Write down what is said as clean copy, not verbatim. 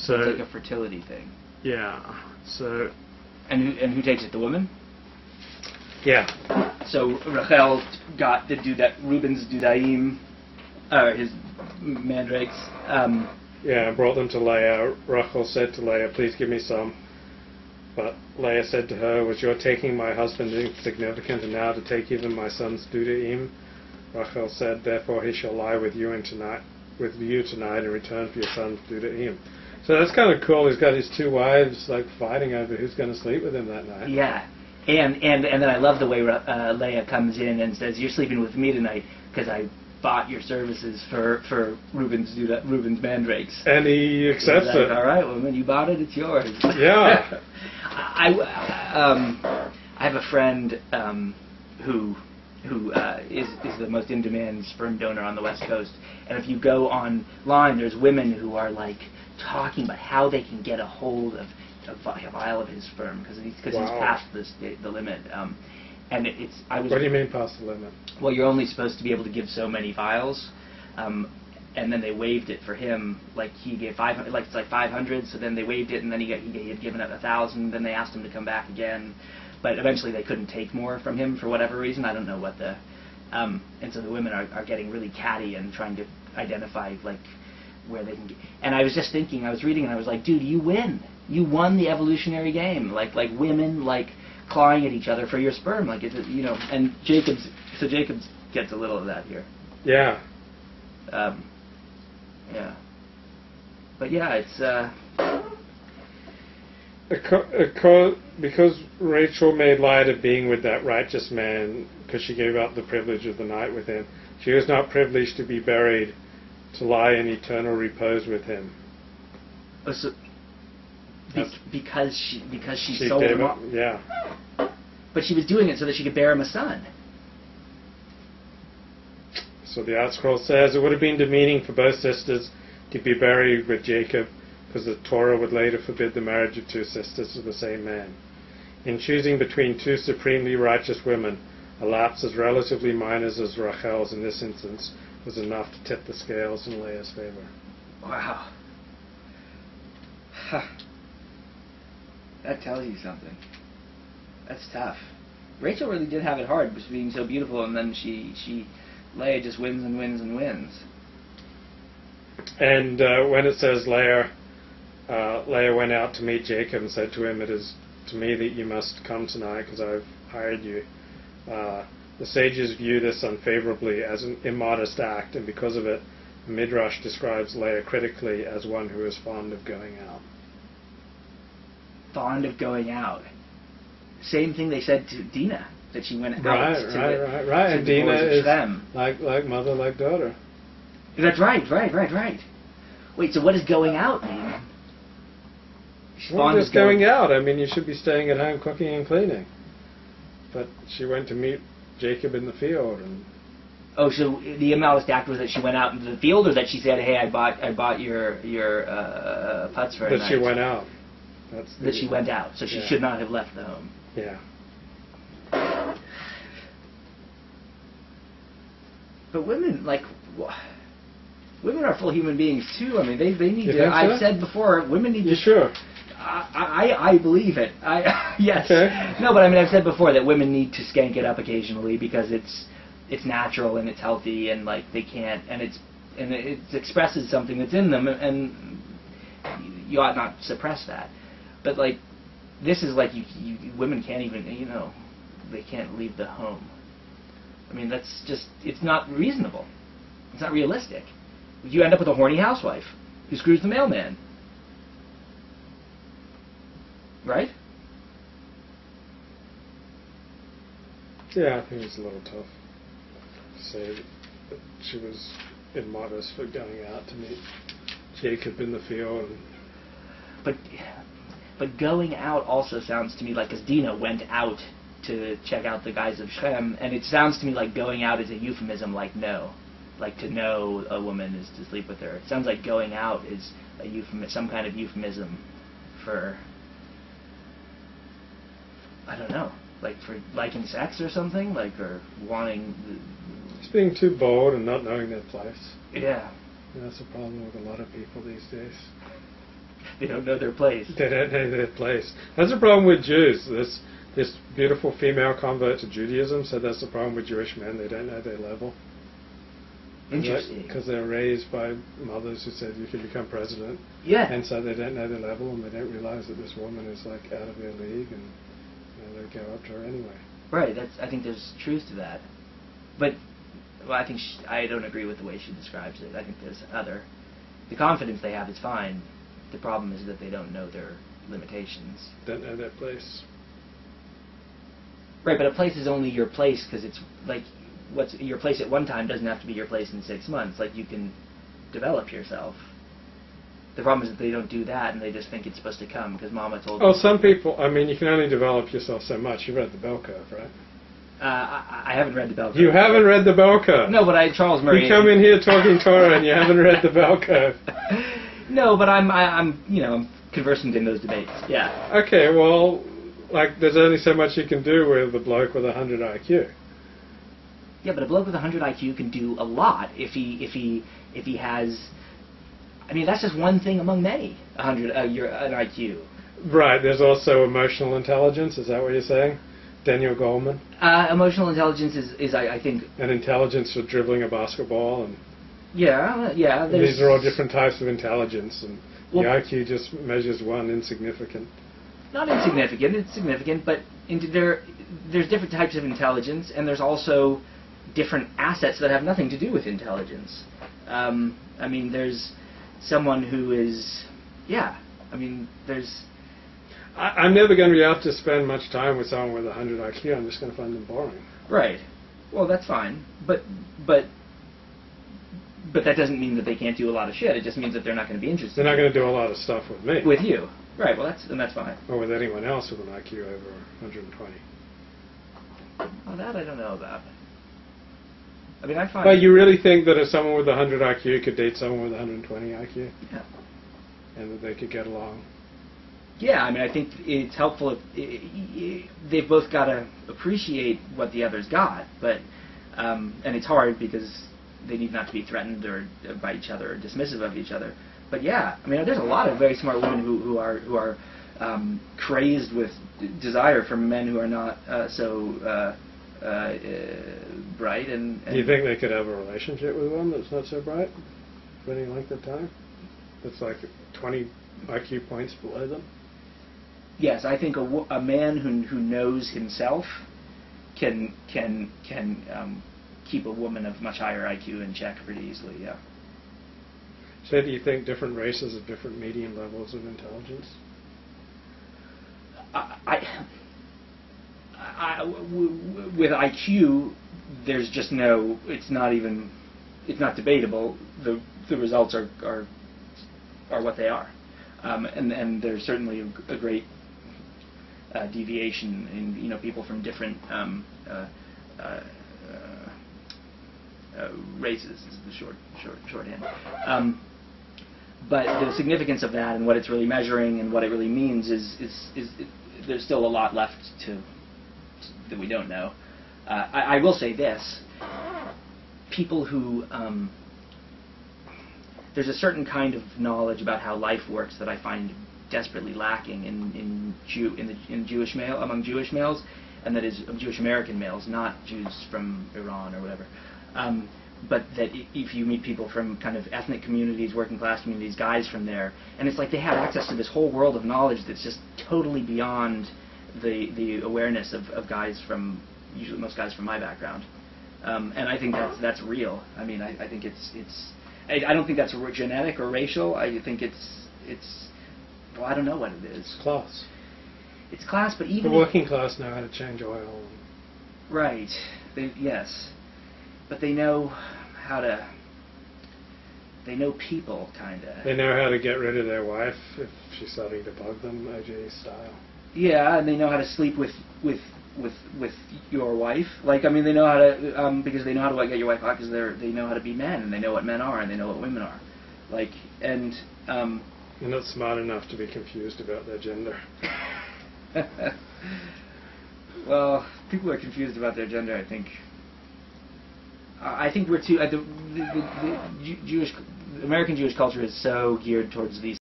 So it's like a fertility thing. Yeah. So. And who takes it? The woman. Yeah. So Rachel got to do that. Reuben's dudaim, his mandrakes. Yeah, brought them to Leah. Rachel said to Leah, "Please give me some." But Leah said to her, "Was your taking my husband insignificant, and now to take even my son's dudaim?" Rachel said, "Therefore he shall lie with you tonight, in return for your son's dudaim." So that's kind of cool. He's got his two wives like fighting over who's going to sleep with him that night. Yeah, and then I love the way Leah comes in and says, "You're sleeping with me tonight because I bought your services for Reuben's mandrakes." And he accepts like, it. All right, woman, you bought it. It's yours. Yeah. I have a friend who is the most in-demand sperm donor on the West Coast, and if you go online, there's women who are like talking about how they can get a hold of a vial of his sperm because he's past the limit. And What do you mean past the limit? Well, you're only supposed to be able to give so many vials, and then they waived it for him. Like he gave 500, like it's like 500. So then they waived it, and then he had given up 1,000. Then they asked him to come back again, but eventually they couldn't take more from him for whatever reason. I don't know what the. And so the women are getting really catty and trying to identify like where they can get. And I was just thinking, I was reading, and I was like, dude, you win. You won the evolutionary game. Like women like clawing at each other for your sperm, like it's And Jacobs gets a little of that here. Yeah. Yeah. But yeah, it's. Because Rachel made light of being with that righteous man, because she gave up the privilege of the night with him, she was not privileged to be buried, to lie in eternal repose with him. Oh, so because she sold him off. Yeah. But she was doing it so that she could bear him a son. So the Art Scroll says it would have been demeaning for both sisters to be buried with Jacob, because the Torah would later forbid the marriage of two sisters of the same man. In choosing between two supremely righteous women, a lapse as relatively minor as Rachel's in this instance was enough to tip the scales in Leah's favor. Wow. Huh. That tells you something. That's tough. Rachel really did have it hard, just being so beautiful, and then Leah just wins and wins and wins. And when it says Leah went out to meet Jacob and said to him, "It is to me that you must come tonight because I've hired you." The sages view this unfavorably as an immodest act, and because of it, Midrash describes Leah critically as one who is fond of going out. Fond of going out. Same thing they said to Dinah, that she went out. Right. And Dinah is like mother, like daughter. That's right. Wait, so what does going out mean? Well, just going out. I mean, you should be staying at home cooking and cleaning. But she went to meet Jacob in the field. Oh, so the immodest act was that she went out into the field, or that she said, "Hey, I bought your putts for a night." That she went out. That she went out, so she should not have left the home. Yeah. But women are full human beings too. I mean, they need you to. Think so? I've said before, women need to. You sure? I believe it. Yes. Okay. No, but I mean, I've said before that women need to skank it up occasionally because it's natural and it's healthy, and like they can't, and it expresses something that's in them, and you ought not suppress that. But like, this is like women can't even, they can't leave the home. I mean, that's just, it's not reasonable. It's not realistic. You end up with a horny housewife who screws the mailman. Right? Yeah, I think it's a little tough to say that she was immodest for going out to meet Jacob in the field. But going out also sounds to me like, because Dinah went out to check out the guys of Shem, and it sounds to me like going out is a euphemism, like no. Like to know a woman is to sleep with her. It sounds like going out is a some kind of euphemism for, I don't know, like for liking sex or something, like, or wanting. Just being too bold and not knowing their place. Yeah. And that's a problem with a lot of people these days. They don't know their place. They don't know their place. That's the problem with Jews. This beautiful female convert to Judaism said that's the problem with Jewish men. They don't know their level. Interesting. Because they're raised by mothers who said you can become president. Yeah. And so they don't know their level, and they don't realize that this woman is like out of their league, and they go up to her anyway. Right. I think there's truth to that. But I think I don't agree with the way she describes it. I think there's the confidence they have is fine. The problem is that they don't know their limitations. Don't know their place. Right, but a place is only your place because it's like what's your place at one time doesn't have to be your place in 6 months. Like you can develop yourself. The problem is that they don't do that, and they just think it's supposed to come because Mama told them. Oh, some people. I mean, you can only develop yourself so much. You've read the bell curve, right? I haven't read the bell curve. You haven't read the bell curve. No, but Charles Murray. You come in here talking Torah, and you haven't read the bell curve. No, but I'm conversant in those debates. Yeah. Okay, well, like there's only so much you can do with a bloke with 100 IQ. Yeah, but a bloke with 100 IQ can do a lot if he has. I mean, that's just one thing among many. An IQ. Right. There's also emotional intelligence. Is that what you're saying, Daniel Goleman? Emotional intelligence is I think. And intelligence for dribbling a basketball and. Yeah. These are all different types of intelligence, and the IQ just measures one insignificant. Not insignificant. It's significant, but there's different types of intelligence, and there's also different assets that have nothing to do with intelligence. I mean, there's someone who is, there's... I'm never going to be able to spend much time with someone with 100 IQ. I'm just going to find them boring. Right. Well, that's fine. But that doesn't mean that they can't do a lot of shit. It just means that they're not going to be interested. They're not going to do a lot of stuff with me. With you. Right. Well, that's fine. Or with anyone else with an IQ over 120. Well, that I don't know about. I mean, I find... But you really think that if someone with 100 IQ could date someone with 120 IQ? Yeah. And that they could get along? Yeah, I mean, I think it's helpful if they've both got to appreciate what the other's got, but and it's hard because they need not to be threatened or by each other or dismissive of each other. But yeah, I mean, there's a lot of very smart women who are crazed with desire for men who are not so bright. And do you think they could have a relationship with one that's not so bright for any length of time? That's like 20 IQ points below them? Yes, I think a man who knows himself can keep a woman of much higher IQ in check pretty easily. Yeah. So do you think different races have different median levels of intelligence? With IQ, there's just no. It's not debatable. The results are what they are, and there's certainly a great deviation in people from different races. Is the shorthand. But the significance of that and what it's really measuring and what it really means is there's still a lot left that we don't know. I will say this: people who there's a certain kind of knowledge about how life works that I find desperately lacking in Jewish male among Jewish males, and that is Jewish American males, not Jews from Iran or whatever. But that if you meet people from kind of ethnic communities, working class communities, guys from there, and it's like they have access to this whole world of knowledge that's just totally beyond the awareness of guys from, usually most guys from my background. And I think that's real. I mean, I think I don't think that's genetic or racial. I think it's well, I don't know what it is. Class. It's class, but even the working class know how to change oil. Right. Yes. But they know how to. They know people, kind of. They know how to get rid of their wife if she's starting to bug them, OJ style. Yeah, and they know how to sleep with your wife. Like, I mean, they know how to because they know how to get your wife out because they know how to be men and they know what men are and they know what women are. Like, and. You're not smart enough to be confused about their gender. Well, people are confused about their gender, I think. I think we're too. The American Jewish culture is so geared towards these